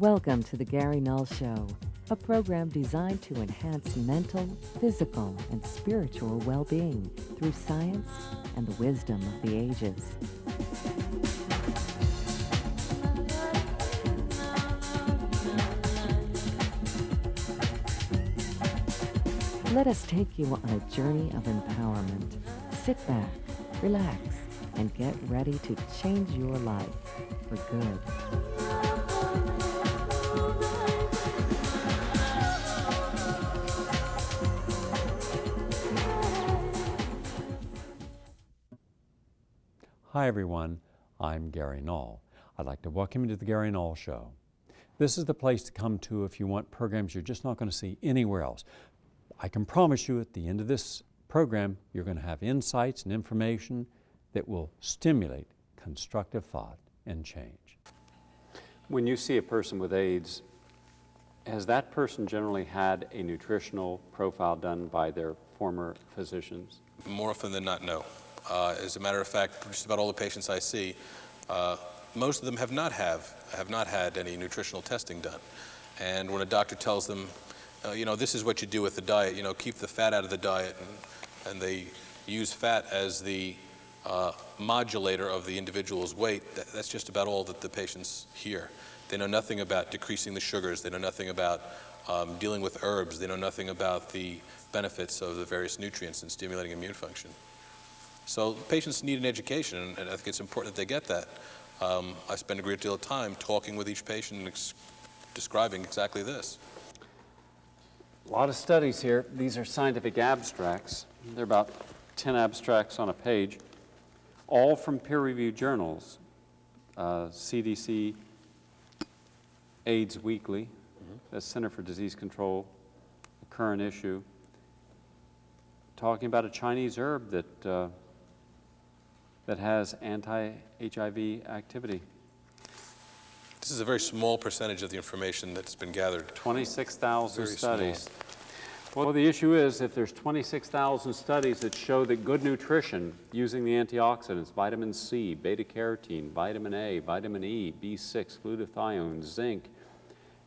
Welcome to the Gary Null Show, a program designed to enhance mental, physical, and spiritual well-being through science and the wisdom of the ages. Let us take you on a journey of empowerment. Sit back, relax, and get ready to change your life for good. Hi everyone, I'm Gary Null. I'd like to welcome you to the Gary Null Show. This is the place to come to if you want programs you're just not going to see anywhere else. I can promise you at the end of this program, you're going to have insights and information that will stimulate constructive thought and change. When you see a person with AIDS, has that person generally had a nutritional profile done by their former physicians? More often than not, no. As a matter of fact, just about all the patients I see, most of them have not had any nutritional testing done. And when a doctor tells them, this is what you do with the diet, keep the fat out of the diet, and they use fat as the modulator of the individual's weight, that's just about all that the patients hear. They know nothing about decreasing the sugars. They know nothing about dealing with herbs. They know nothing about the benefits of the various nutrients and stimulating immune function. So patients need an education, and I think it's important that they get that. I spend a great deal of time talking with each patient and describing exactly this. A lot of studies here. These are scientific abstracts. They're about 10 abstracts on a page, all from peer-reviewed journals. CDC, AIDS Weekly, the Center for Disease Control, the Current Issue, talking about a Chinese herb that has anti-HIV activity. This is a very small percentage of the information that's been gathered. 26,000 Very studies. small. Well, the issue is if there's 26,000 studies that show that good nutrition using the antioxidants, vitamin C, beta-carotene, vitamin A, vitamin E, B6, glutathione, zinc,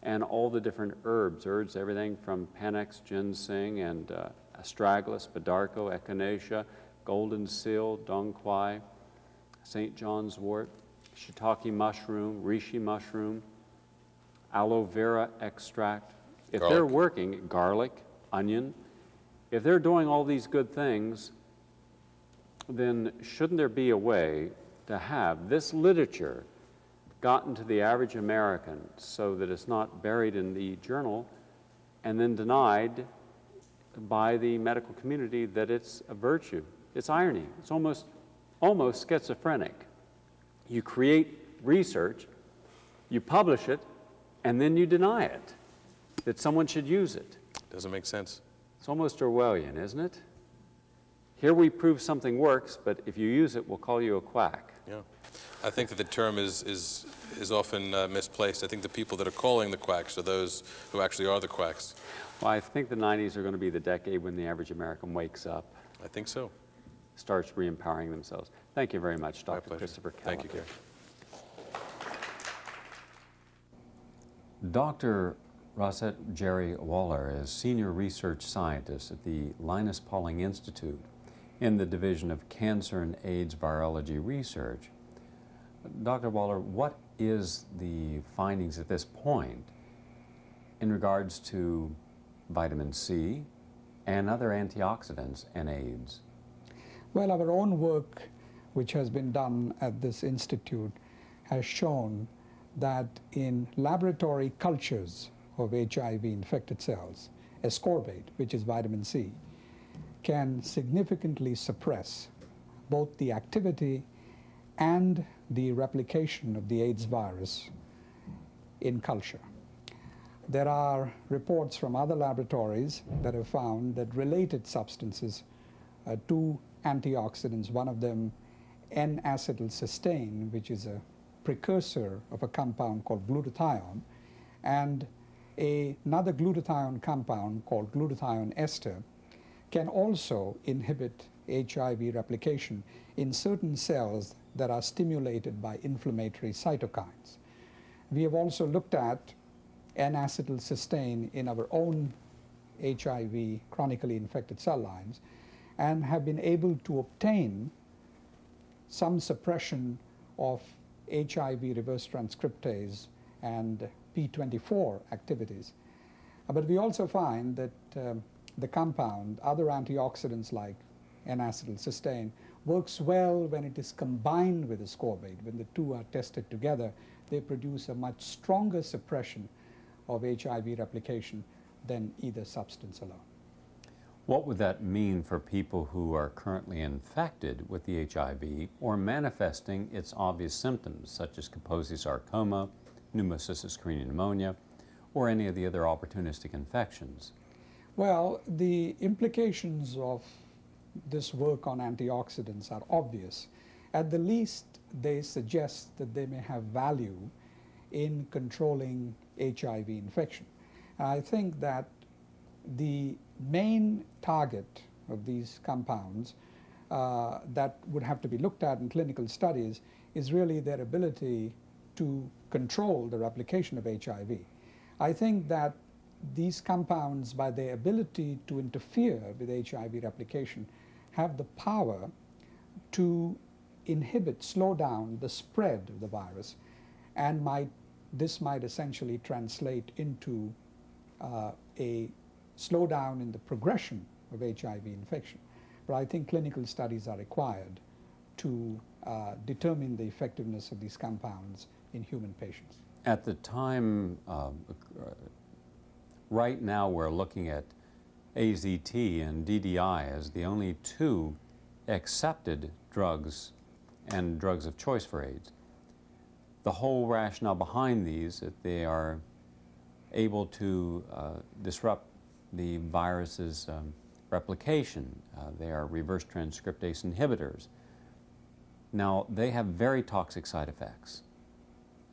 and all the different herbs, everything from Panax, Ginseng, and Astragalus, Arco, Echinacea, golden seal, Quai, St. John's wort, Shiitake mushroom, Reishi mushroom, Aloe Vera extract. If they're working, garlic, onion, if they're doing all these good things, then shouldn't there be a way to have this literature gotten to the average American so that it's not buried in the journal and then denied by the medical community that it's a virtue? It's irony. It's almost schizophrenic. You create research, you publish it, and then you deny it, that someone should use it. Doesn't make sense. It's almost Orwellian, isn't it? Here we prove something works, but if you use it, we'll call you a quack. Yeah. I think that the term is often misplaced. I think the people that are calling the quacks are those who actually are the quacks. Well, I think the 90s are going to be the decade when the average American wakes up. I think so. Starts re-empowering themselves. Thank you very much, Dr. Christopher Kellogg. Thank you, Gary. Dr. Rosette Jerry Waller is Senior Research Scientist at the Linus Pauling Institute in the Division of Cancer and AIDS Virology Research. Dr. Waller, what is the findings at this point in regards to vitamin C and other antioxidants and AIDS? Well, our own work, which has been done at this institute, has shown that in laboratory cultures of HIV-infected cells, ASCORBATE, which is vitamin C, can significantly suppress both the activity and the replication of the AIDS virus in culture. There are reports from other laboratories that have found that related substances to antioxidants, one of them N-acetylcysteine, which is a precursor of a compound called glutathione, and another glutathione compound called glutathione ester, can also inhibit HIV replication in certain cells that are stimulated by inflammatory cytokines. We have also looked at N-acetylcysteine in our own HIV chronically infected cell lines and have been able to obtain some suppression of HIV reverse transcriptase and P24 activities. But we also find that the compound, other antioxidants like N-acetylcysteine, works well when it is combined with ascorbate. When the two are tested together, they produce a much stronger suppression of HIV replication than either substance alone. What would that mean for people who are currently infected with the HIV or manifesting its obvious symptoms, such as Kaposi's sarcoma, pneumocystis carinii pneumonia, or any of the other opportunistic infections? Well, the implications of this work on antioxidants are obvious. At the least, they suggest that they may have value in controlling HIV infection. And I think that the main target of these compounds that would have to be looked at in clinical studies is really their ability to control the replication of HIV. I think that these compounds, by their ability to interfere with HIV replication, have the power to inhibit, slow down the spread of the virus, and this might essentially translate into a slowdown in the progression of HIV infection. But I think clinical studies are required to determine the effectiveness of these compounds in human patients. At the time, right now we're looking at AZT and DDI as the only two accepted drugs and drugs of choice for AIDS. The whole rationale behind these, that they are able to disrupt the virus's replication. They are reverse transcriptase inhibitors. Now, they have very toxic side effects.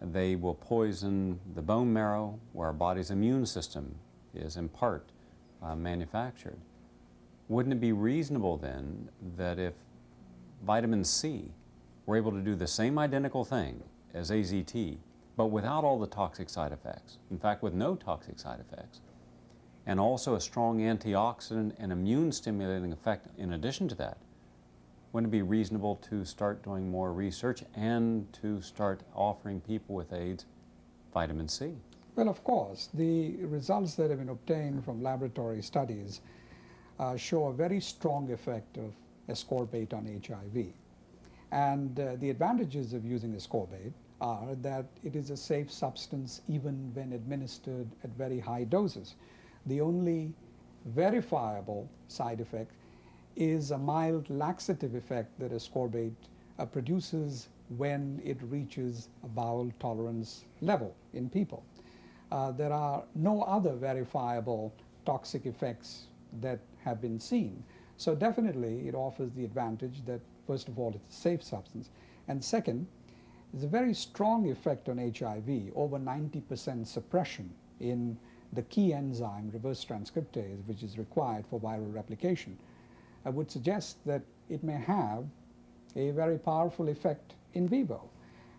They will poison the bone marrow, where our body's immune system is in part manufactured. Wouldn't it be reasonable then that if vitamin C were able to do the same identical thing as AZT, but without all the toxic side effects, in fact with no toxic side effects, and also a strong antioxidant and immune stimulating effect in addition to that, wouldn't it be reasonable to start doing more research and to start offering people with AIDS vitamin C? Well, of course, the results that have been obtained from laboratory studies show a very strong effect of ascorbate on HIV. And the advantages of using ascorbate are that it is a safe substance even when administered at very high doses. The only verifiable side effect is a mild laxative effect that ascorbate produces when it reaches a bowel tolerance level in people. There are no other verifiable toxic effects that have been seen. So definitely it offers the advantage that, first of all, it's a safe substance, and second, there's a very strong effect on HIV, over 90% suppression in the key enzyme, reverse transcriptase, which is required for viral replication. I would suggest that it may have a very powerful effect in vivo.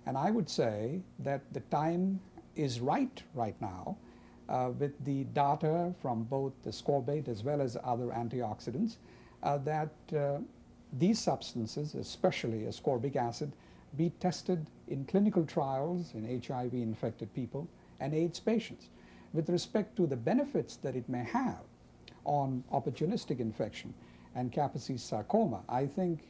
And I would say that the time is right now with the data from both ascorbate as well as other antioxidants that these substances, especially ascorbic acid, be tested in clinical trials in HIV-infected people and AIDS patients. With respect to the benefits that it may have on opportunistic infection and Kaposi's sarcoma, I think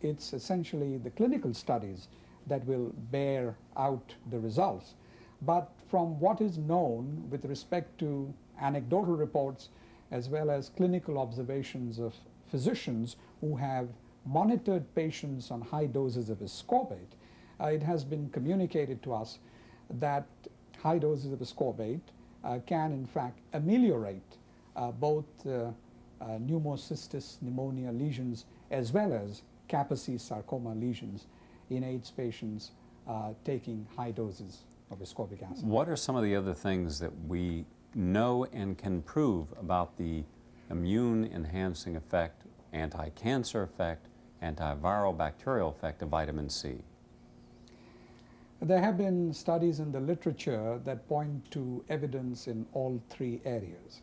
it's essentially the clinical studies that will bear out the results. But from what is known with respect to anecdotal reports as well as clinical observations of physicians who have monitored patients on high doses of ascorbate, it has been communicated to us that high doses of ascorbate can in fact ameliorate both pneumocystis pneumonia lesions as well as Kaposi's sarcoma lesions in AIDS patients taking high doses of ascorbic acid. What are some of the other things that we know and can prove about the immune-enhancing effect, anti-cancer effect, antiviral bacterial effect of vitamin C? There have been studies in the literature that point to evidence in all three areas.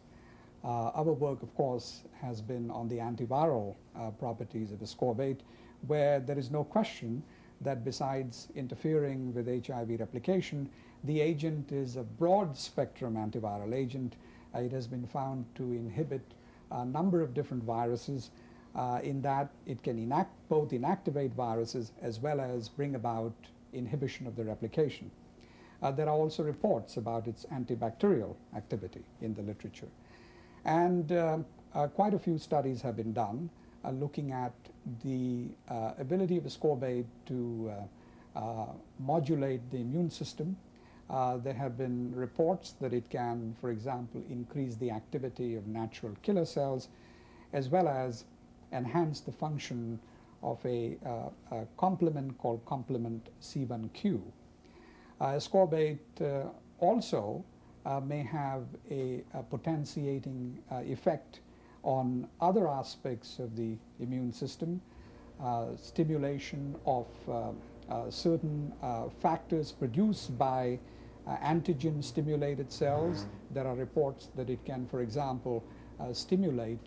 Our work, of course, has been on the antiviral properties of ascorbate, where there is no question that besides interfering with HIV replication, the agent is a broad spectrum antiviral agent. It has been found to inhibit a number of different viruses in that it can both inactivate viruses as well as bring about inhibition of the replication. There are also reports about its antibacterial activity in the literature. And quite a few studies have been done looking at the ability of ascorbate to modulate the immune system. There have been reports that it can, for example, increase the activity of natural killer cells, as well as enhance the function of a complement called complement C1q. Ascorbate also may have a potentiating effect on other aspects of the immune system, stimulation of certain factors produced by antigen-stimulated cells. There are reports that it can, for example, stimulate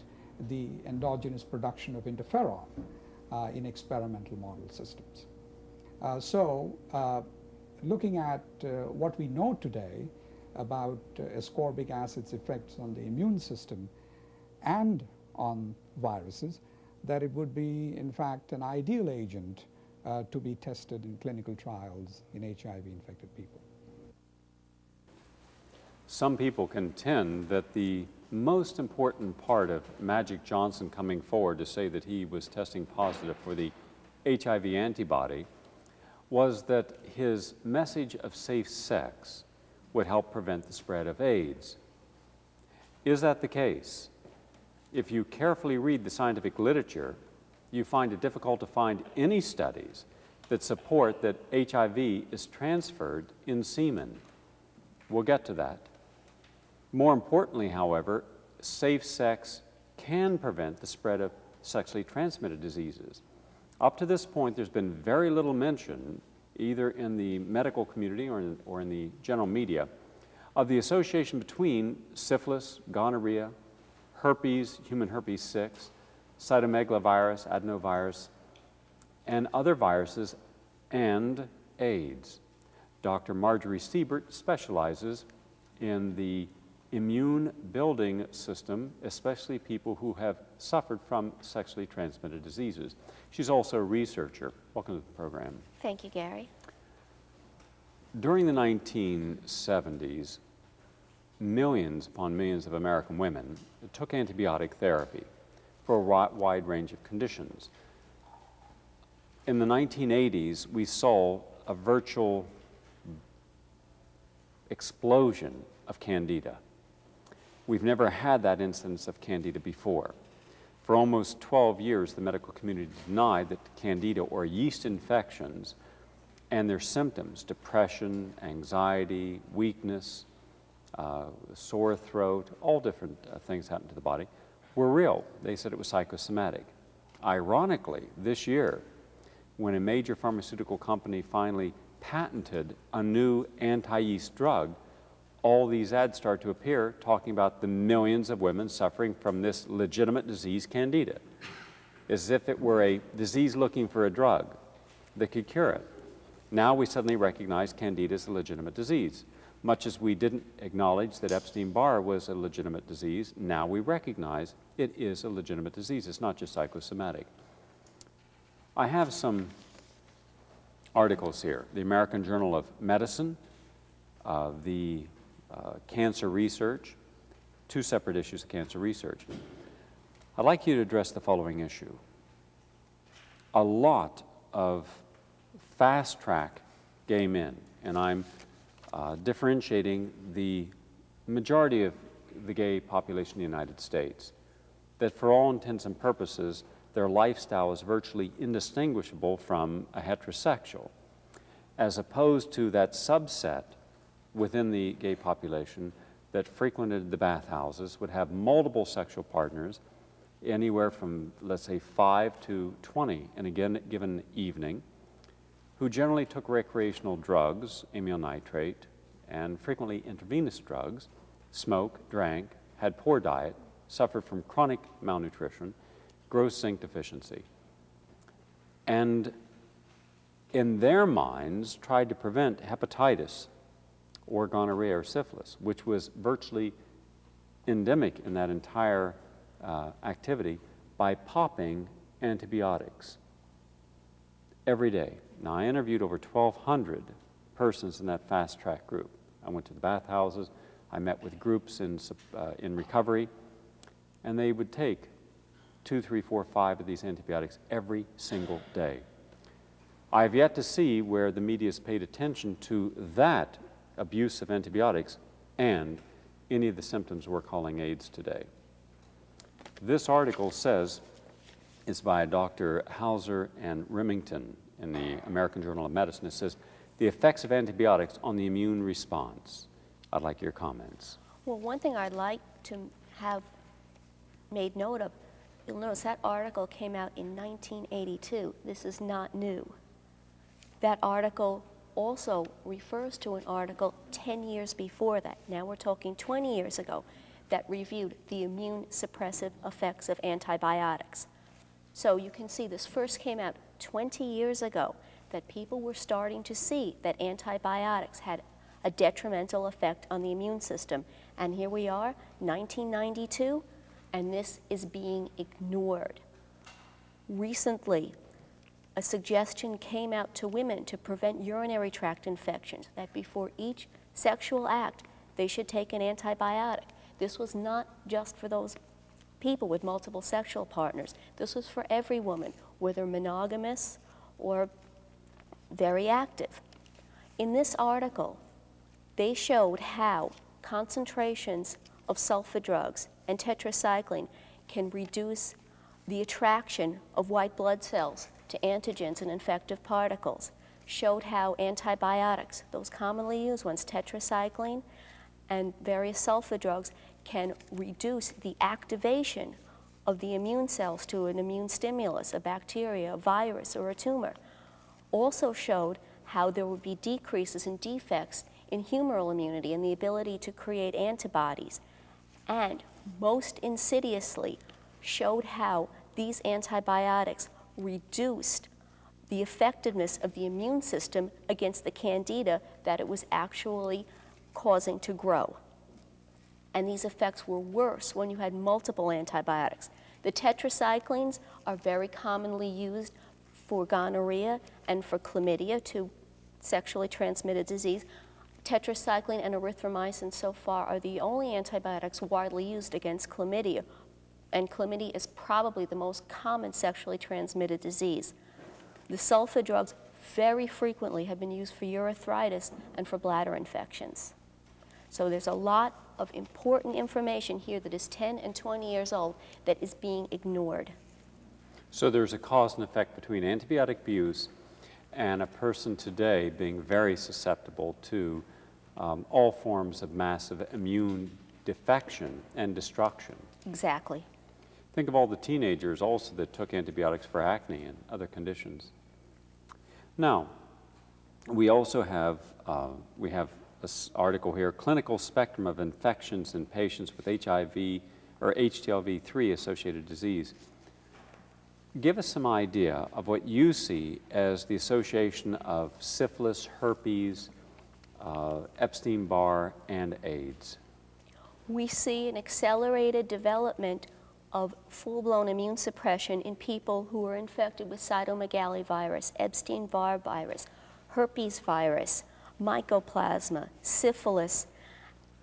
the endogenous production of interferon in experimental model systems. Looking at what we know today about ascorbic acid's effects on the immune system and on viruses, that it would be, in fact, an ideal agent to be tested in clinical trials in HIV-infected people. Some people contend that the most important part of Magic Johnson coming forward to say that he was testing positive for the HIV antibody was that his message of safe sex would help prevent the spread of AIDS. Is that the case? If you carefully read the scientific literature, you find it difficult to find any studies that support that HIV is transferred in semen. We'll get to that. More importantly, however, safe sex can prevent the spread of sexually transmitted diseases. Up to this point, there's been very little mention, either in the medical community or in the general media, of the association between syphilis, gonorrhea, herpes, human herpes 6, cytomegalovirus, adenovirus, and other viruses, and AIDS. Dr. Marjorie Siebert specializes in the immune building system, especially people who have suffered from sexually transmitted diseases. She's also a researcher. Welcome to the program. Thank you, Gary. During the 1970s, millions upon millions of American women took antibiotic therapy for a wide range of conditions. In the 1980s, we saw a virtual explosion of Candida. We've never had that instance of Candida before. For almost 12 years, the medical community denied that Candida or yeast infections and their symptoms, depression, anxiety, weakness, sore throat, all different things happen to the body, were real. They said it was psychosomatic. Ironically, this year, when a major pharmaceutical company finally patented a new anti-yeast drug, all these ads start to appear talking about the millions of women suffering from this legitimate disease, Candida, as if it were a disease looking for a drug that could cure it. Now we suddenly recognize Candida as a legitimate disease. Much as we didn't acknowledge that Epstein-Barr was a legitimate disease, now we recognize it is a legitimate disease. It's not just psychosomatic. I have some articles here. The American Journal of Medicine, the Cancer Research, two separate issues of Cancer Research. I'd like you to address the following issue. A lot of fast-track gay men, and I'm differentiating the majority of the gay population in the United States, that for all intents and purposes, their lifestyle is virtually indistinguishable from a heterosexual, as opposed to that subset within the gay population that frequented the bathhouses, would have multiple sexual partners, anywhere from, let's say, 5 to 20 in a given evening, who generally took recreational drugs, amyl nitrate, and frequently intravenous drugs, smoked, drank, had poor diet, suffered from chronic malnutrition, gross zinc deficiency, and in their minds tried to prevent hepatitis or gonorrhea or syphilis, which was virtually endemic in that entire activity, by popping antibiotics every day. Now, I interviewed over 1,200 persons in that fast-track group. I went to the bathhouses, I met with groups in recovery, and they would take 2, 3, 4, 5 of these antibiotics every single day. I have yet to see where the media has paid attention to that abuse of antibiotics and any of the symptoms we're calling AIDS today. This article says, it's by Dr. Hauser and Remington in the American Journal of Medicine. It says, the effects of antibiotics on the immune response. I'd like your comments. Well, one thing I'd like to have made note of, you'll notice that article came out in 1982. This is not new. That article also refers to an article 10 years before that. Now we're talking 20 years ago, that reviewed the immune suppressive effects of antibiotics. So you can see this first came out 20 years ago, that people were starting to see that antibiotics had a detrimental effect on the immune system. And here we are, 1992, and this is being ignored. Recently, a suggestion came out to women to prevent urinary tract infections, that before each sexual act, they should take an antibiotic. This was not just for those people with multiple sexual partners. This was for every woman, whether monogamous or very active. In this article, they showed how concentrations of sulfa drugs and tetracycline can reduce the attraction of white blood cells to antigens and infective particles, showed how antibiotics, those commonly used ones, tetracycline and various sulfa drugs, can reduce the activation of the immune cells to an immune stimulus, a bacteria, a virus, or a tumor. Also showed how there would be decreases in defects in humoral immunity and the ability to create antibodies. And most insidiously, showed how these antibiotics reduced the effectiveness of the immune system against the candida that it was actually causing to grow. And these effects were worse when you had multiple antibiotics. The tetracyclines are very commonly used for gonorrhea and for chlamydia, two sexually transmitted disease. Tetracycline and erythromycin so far are the only antibiotics widely used against chlamydia, and chlamydia is probably the most common sexually transmitted disease. The sulfa drugs very frequently have been used for urethritis and for bladder infections. So there's a lot of important information here that is 10 and 20 years old that is being ignored. So there's a cause and effect between antibiotic abuse and a person today being very susceptible to all forms of massive immune defection and destruction. Exactly. Think of all the teenagers also that took antibiotics for acne and other conditions. Now, we also have, this article here, Clinical Spectrum of Infections in Patients with HIV or HTLV-3 associated disease. Give us some idea of what you see as the association of syphilis, herpes, Epstein-Barr, and AIDS. We see an accelerated development of full-blown immune suppression in people who are infected with cytomegalovirus virus, Epstein-Barr virus, herpes virus, mycoplasma, syphilis,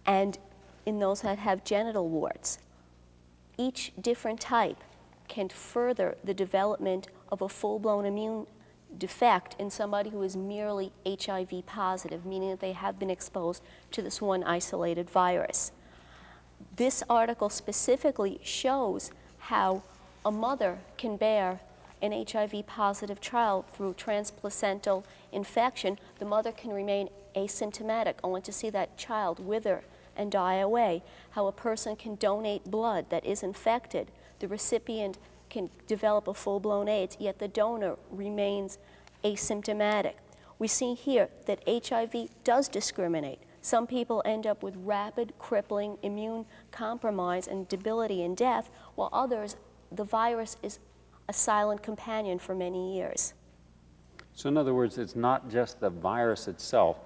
and in those that have genital warts. Each different type can further the development of a full-blown immune defect in somebody who is merely HIV positive, meaning that they have been exposed to this one isolated virus. This article specifically shows how a mother can bear an HIV-positive child through transplacental infection. The mother can remain asymptomatic, only to see that child wither and die away. How a person can donate blood that is infected. The recipient can develop a full-blown AIDS, yet the donor remains asymptomatic. We see here that HIV does discriminate. Some people end up with rapid, crippling immune compromise and debility and death, while others, the virus is a silent companion for many years. So in other words, it's not just the virus itself,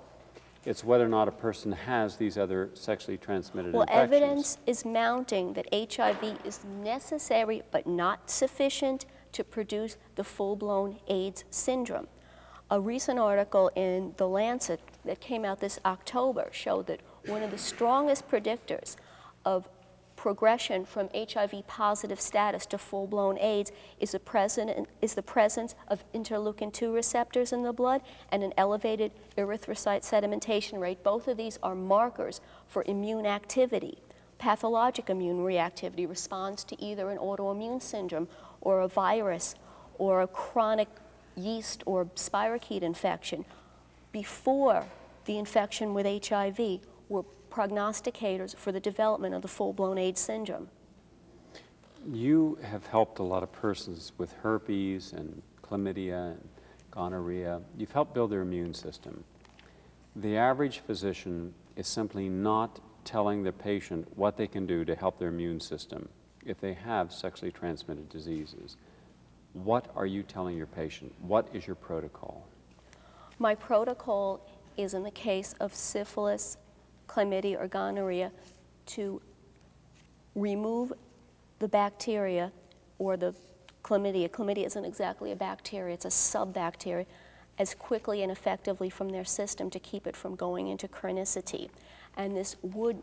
it's whether or not a person has these other sexually transmitted Well, infections. evidence is mounting that HIV is necessary but not sufficient to produce the full-blown AIDS syndrome. A recent article in The Lancet that came out this October showed that one of the strongest predictors of progression from HIV-positive status to full-blown AIDS is the presence of interleukin-2 receptors in the blood and an elevated erythrocyte sedimentation rate. Both of these are markers for immune activity. Pathologic immune reactivity responds to either an autoimmune syndrome or a virus or a chronic yeast or spirochete infection. Before the infection with HIV were prognosticators for the development of the full-blown AIDS syndrome. You have helped a lot of persons with herpes and chlamydia and gonorrhea. You've helped build their immune system. The average physician is simply not telling the patient what they can do to help their immune system if they have sexually transmitted diseases. What are you telling your patient? What is your protocol? My protocol is, in the case of syphilis, chlamydia, or gonorrhea, to remove the bacteria or the chlamydia. Chlamydia isn't exactly a bacteria, it's a subbacteria, as quickly and effectively from their system to keep it from going into chronicity. And this would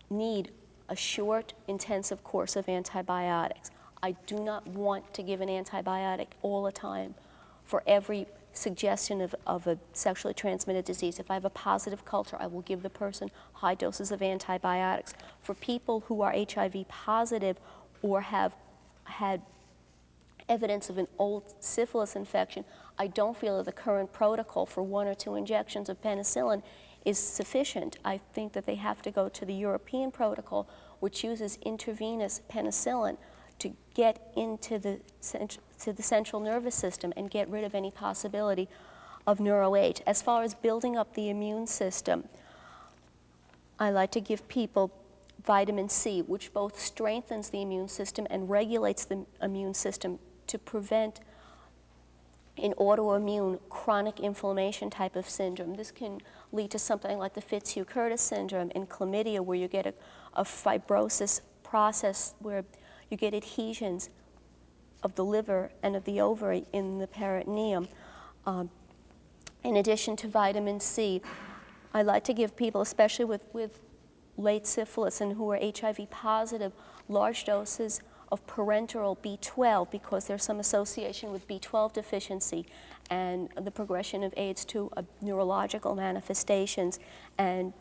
need a short, intensive course of antibiotics. I do not want to give an antibiotic all the time for every suggestion of a sexually transmitted disease. If I have a positive culture, I will give the person high doses of antibiotics. For people who are HIV positive or have had evidence of an old syphilis infection, I don't feel that the current protocol for 1 or 2 injections of penicillin is sufficient. I think that they have to go to the European protocol, which uses intravenous penicillin to get into the central nervous system and get rid of any possibility of neuroage. As far as building up the immune system, I like to give people vitamin C, which both strengthens the immune system and regulates the immune system to prevent an autoimmune chronic inflammation type of syndrome. This can lead to something like the Fitzhugh-Curtis syndrome in chlamydia, where you get a fibrosis process where you get adhesions of the liver and of the ovary in the peritoneum. In addition to vitamin C, I like to give people, especially with late syphilis and who are HIV positive, large doses of parenteral B12 because there's some association with B12 deficiency and the progression of AIDS to neurological manifestations. And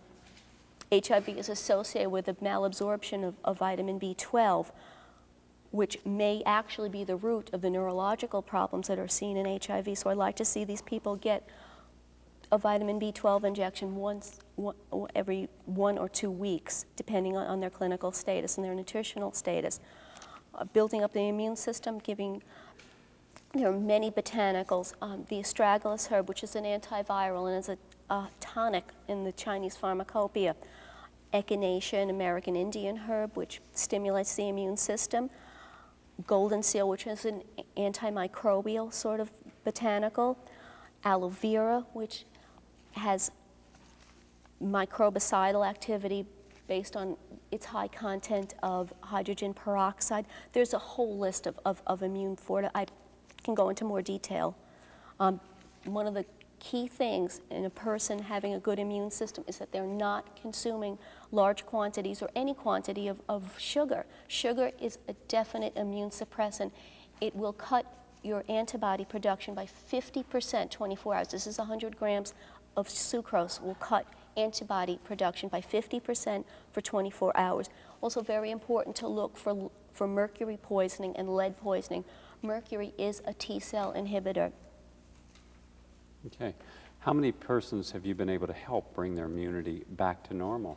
HIV is associated with a malabsorption of vitamin B12, which may actually be the root of the neurological problems that are seen in HIV. So I like to see these people get a vitamin B12 injection every 1 or 2 weeks, depending on their clinical status and their nutritional status. Building up the immune system, there are many botanicals. The Astragalus herb, which is an antiviral and is a tonic in the Chinese pharmacopoeia. Echinacea, an American Indian herb, which stimulates the immune system. Golden seal, which is an antimicrobial sort of botanical. Aloe vera, which has microbicidal activity based on its high content of hydrogen peroxide. There's a whole list of immune fortifiers. I can go into more detail. One of the key things in a person having a good immune system is that they're not consuming large quantities or any quantity of sugar. Sugar is a definite immune suppressant. It will cut your antibody production by 50% 24 hours. This is 100 grams of sucrose will cut antibody production by 50% for 24 hours. Also very important to look for mercury poisoning and lead poisoning. Mercury is a T-cell inhibitor. Okay. How many persons have you been able to help bring their immunity back to normal?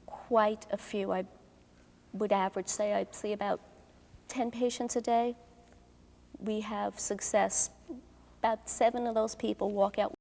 Quite a few. I would average say I'd see about 10 patients a day. We have success about 7 of those people walk out